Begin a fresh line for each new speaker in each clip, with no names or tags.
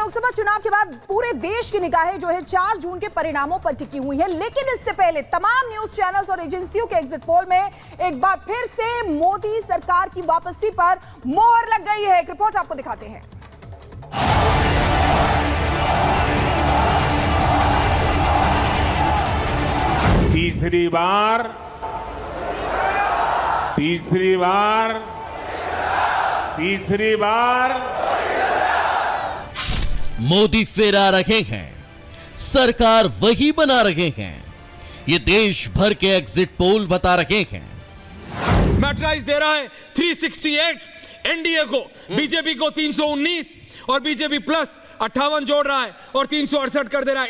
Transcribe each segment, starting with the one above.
लोकसभा चुनाव के बाद पूरे देश की निगाहें जो है 4 जून के परिणामों पर टिकी हुई है, लेकिन इससे पहले तमाम न्यूज चैनल्स और एजेंसियों के एग्जिट पोल में एक बार फिर से मोदी सरकार की वापसी पर मोहर लग गई है। एक रिपोर्ट आपको दिखाते हैं।
तीसरी बार
मोदी फिर आ रहे हैं, सरकार वही बना रहे हैं, ये देश भर के एग्जिट पोल बता रहे हैं।
मैट्राइज दे रहा है 368 एनडीए को, बीजेपी को 319 और बीजेपी प्लस 58 जोड़ रहा है और 368 कर दे रहा है।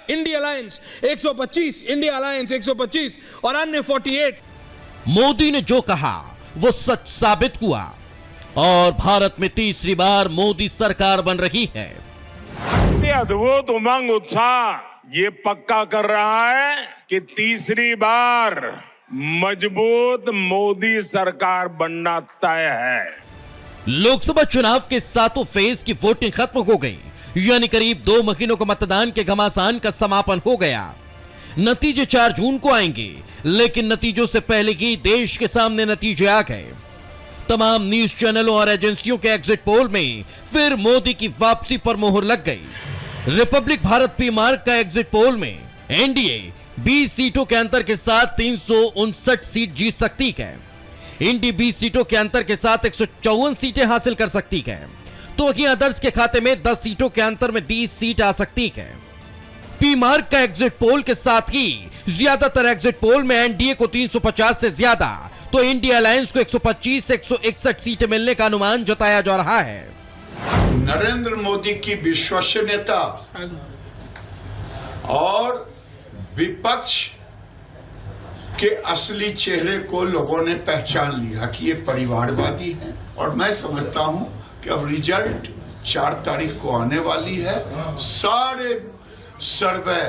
इंडिया अलायंस 125, इंडिया अलायंस 125 और अन्य 48।
मोदी ने जो कहा वो सच साबित हुआ और भारत में तीसरी बार मोदी सरकार बन रही है।
अद्भुत उमंग उत्साह ये पक्का कर रहा है कि तीसरी बार मजबूत मोदी सरकार बनना तय है।
लोकसभा चुनाव के 7 फेज की वोटिंग खत्म हो गई, यानी करीब 2 महीनों का मतदान के घमासान का समापन हो गया। नतीजे 4 जून को आएंगे, लेकिन नतीजों से पहले ही देश के सामने नतीजे आ गए। तमाम न्यूज चैनलों और एजेंसियों के एग्जिट पोल में फिर मोदी की वापसी पर मोहर लग गई। रिपब्लिक भारत पी मार्क का एग्जिट पोल में एनडीए 20 सीटों के अंतर के साथ 359 सीट जीत सकती है। इंडी 20 सीटों के अंतर के साथ 154 सीटें हासिल कर सकती है, तो वहीं अदर्स के खाते में 10 सीटों के अंतर में 30 सीट आ सकती है। पी मार्क का एग्जिट पोल के साथ ही ज्यादातर एग्जिट पोल में एनडीए को 350 से ज्यादा तो इंडिया अलायंस को 125 से 161 सीटें मिलने का अनुमान जताया जा रहा है।
नरेंद्र मोदी की विश्वसनीयता और विपक्ष के असली चेहरे को लोगों ने पहचान लिया कि ये परिवारवादी है, और मैं समझता हूं कि अब रिजल्ट 4 तारीख को आने वाली है। सारे सर्वे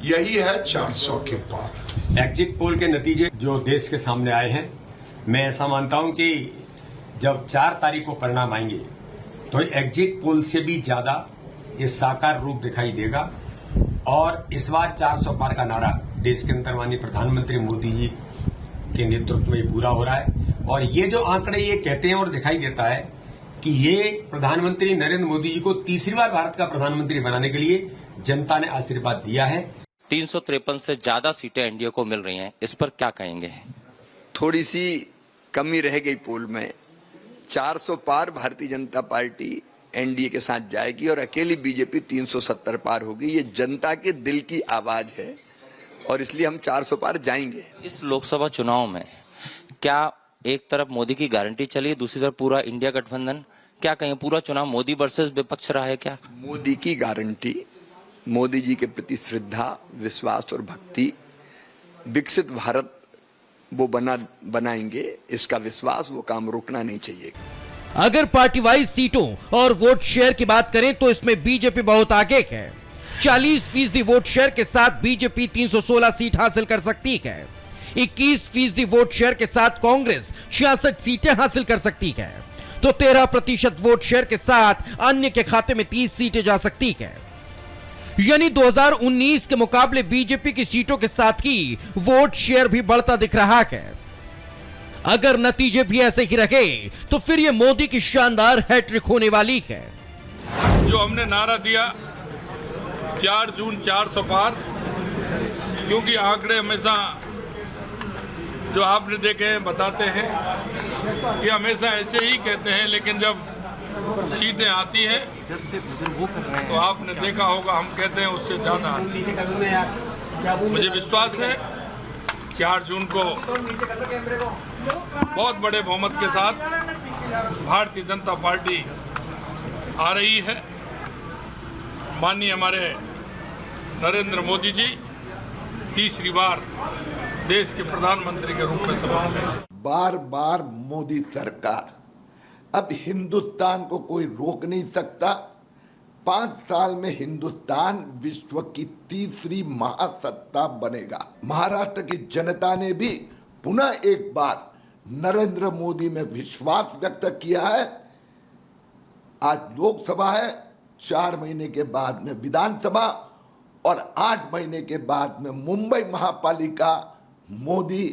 यही है 400 के पार।
एग्जिट पोल के नतीजे जो देश के सामने आए हैं, मैं ऐसा मानता हूं कि जब 4 तारीख को परिणाम आएंगे तो एग्जिट पोल से भी ज्यादा ये साकार रूप दिखाई देगा और इस बार 400 पार का नारा देश के अंदर माननीय प्रधानमंत्री मोदी जी के नेतृत्व में पूरा हो रहा है। और ये जो आंकड़े ये कहते हैं और दिखाई देता है कि ये प्रधानमंत्री नरेंद्र मोदी जी को तीसरी बार भारत का प्रधानमंत्री बनाने के लिए जनता ने आशीर्वाद दिया है।
353 से ज्यादा सीटें एनडीए को मिल रही हैं, इस पर क्या कहेंगे?
थोड़ी सी कमी रह गई पोल में। 400 पार भारतीय जनता पार्टी एनडीए के साथ जाएगी और अकेली बीजेपी 370 पार होगी। ये जनता के दिल की आवाज है और इसलिए हम 400 पार जाएंगे।
इस लोकसभा चुनाव में क्या एक तरफ मोदी की गारंटी चली, दूसरी तरफ पूरा इंडिया गठबंधन, क्या कहें पूरा चुनाव मोदी वर्सेस विपक्ष रहा है? क्या
मोदी की गारंटी, मोदी जी के प्रति श्रद्धा, विश्वास और भक्ति, विकसित भारत वो बनाएंगे, इसका विश्वास, वो काम रुकना नहीं चाहिए।
अगर पार्टी वाइज सीटों और वोट शेयर की बात करें तो इसमें बीजेपी बहुत आगे है। 40% वोट शेयर के साथ बीजेपी 316 सीट हासिल कर सकती है। 21% वोट शेयर के साथ कांग्रेस 66 सीटें हासिल कर सकती है, तो 13% वोट शेयर के साथ अन्य के खाते में 30 सीटें जा सकती है। यानी 2019 के मुकाबले बीजेपी की सीटों के साथ ही वोट शेयर भी बढ़ता दिख रहा है। अगर नतीजे भी ऐसे ही रहे तो फिर ये मोदी की शानदार हैट्रिक होने वाली है।
जो हमने नारा दिया 4 जून 400 पार, क्योंकि आंकड़े हमेशा जो आपने देखे हैं बताते हैं कि हमेशा ऐसे ही कहते हैं, लेकिन जब सीटें आती हैं तो आपने देखा होगा हम कहते हैं उससे ज्यादा आती है। मुझे विश्वास है 4 जून को बहुत बड़े बहुमत के साथ भारतीय जनता पार्टी आ रही है। माननीय हमारे नरेंद्र मोदी जी तीसरी बार देश के प्रधानमंत्री के रूप में शपथ लें।
बार बार मोदी सरकार, अब हिंदुस्तान को कोई रोक नहीं सकता। 5 साल में हिंदुस्तान विश्व की तीसरी महासत्ता बनेगा। महाराष्ट्र की जनता ने भी पुनः एक बार नरेंद्र मोदी में विश्वास व्यक्त किया है। आज लोकसभा है,
4 महीने के बाद में विधानसभा और 8 महीने के बाद में मुंबई महापालिका मोदी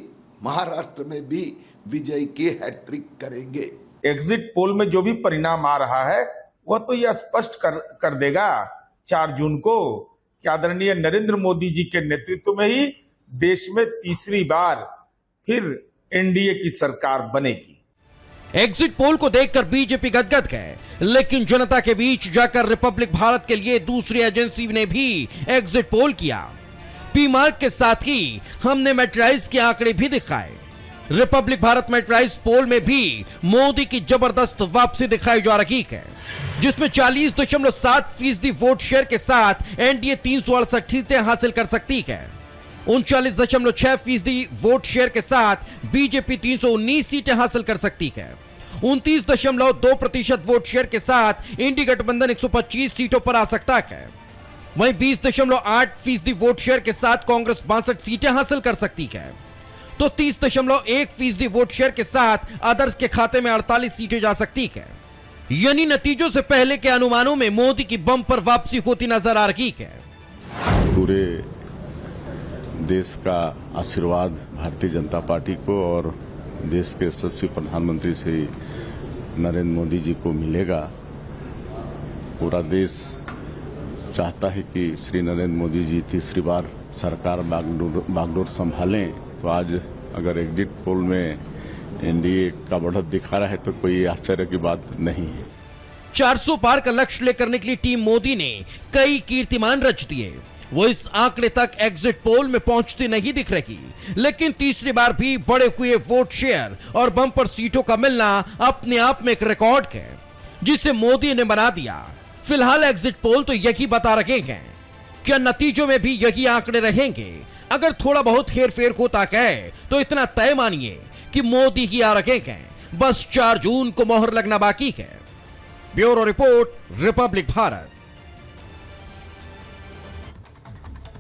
महाराष्ट्र में भी विजय की हैट्रिक करेंगे।
एग्जिट पोल में जो भी परिणाम आ रहा है वह तो यह स्पष्ट कर देगा 4 जून को कि आदरणीय नरेंद्र मोदी जी के नेतृत्व में ही देश में तीसरी बार फिर एनडीए की सरकार बनेगी।
एग्जिट पोल को देखकर बीजेपी गदगद है, लेकिन जनता के बीच जाकर रिपब्लिक भारत के लिए दूसरी एजेंसी ने भी एग्जिट पोल किया। पीमार्क के साथ ही हमने मैट्राइज के आंकड़े भी दिखाए। रिपब्लिक भारत मैट्राइज पोल में भी मोदी की जबरदस्त वापसी दिखाई जा रही है, जिसमें 40.7% वोट शेयर के साथ एनडीए 368 सीटें हासिल कर सकती है। 39.6% वोट शेयर के साथ बीजेपी 319 सीटें हासिल कर सकती है। 29.2% वोट शेयर के साथ इंडी गठबंधन 125 सीटों पर आ सकता है। वहीं 20.8% वोट शेयर के साथ कांग्रेस 62 सीटें हासिल कर सकती है। तो 30.1% वोट शेयर के साथ अदर्स के खाते में 48 सीटें जा सकती है। यानी नतीजों से पहले के अनुमानों में मोदी की बम्पर वापसी होती नजर आ रही है।
पूरे देश का आशीर्वाद भारतीय जनता पार्टी को और देश के यशस्वी प्रधानमंत्री श्री नरेंद्र मोदी जी को मिलेगा। पूरा देश चाहता है कि श्री नरेंद्र मोदी जी तीसरी बार सरकार बागडोर संभालें। तो आज अगर एग्जिट पोल में एनडीए का बढ़त दिखा रहा है तो कोई आश्चर्य की बात नहीं है।
400 पार का लक्ष्य लेकर निकली टीम मोदी ने कई कीर्तिमान रच दिए। वो इस आंकड़े तक एग्जिट पोल में पहुंचती नहीं दिख रही, लेकिन तीसरी बार भी बढ़े हुए वोट शेयर और बम्पर सीटों का मिलना अपने आप में एक रिकॉर्ड है, जिसे मोदी ने बना दिया। फिलहाल एग्जिट पोल तो यही बता रहे हैं, क्या नतीजों में भी यही आंकड़े रहेंगे? अगर थोड़ा बहुत हेरफेर होता है तो इतना तय मानिए कि मोदी ही आ रहे हैं। बस 4 जून को मोहर लगना बाकी है। Bureau report, Republic Bharat.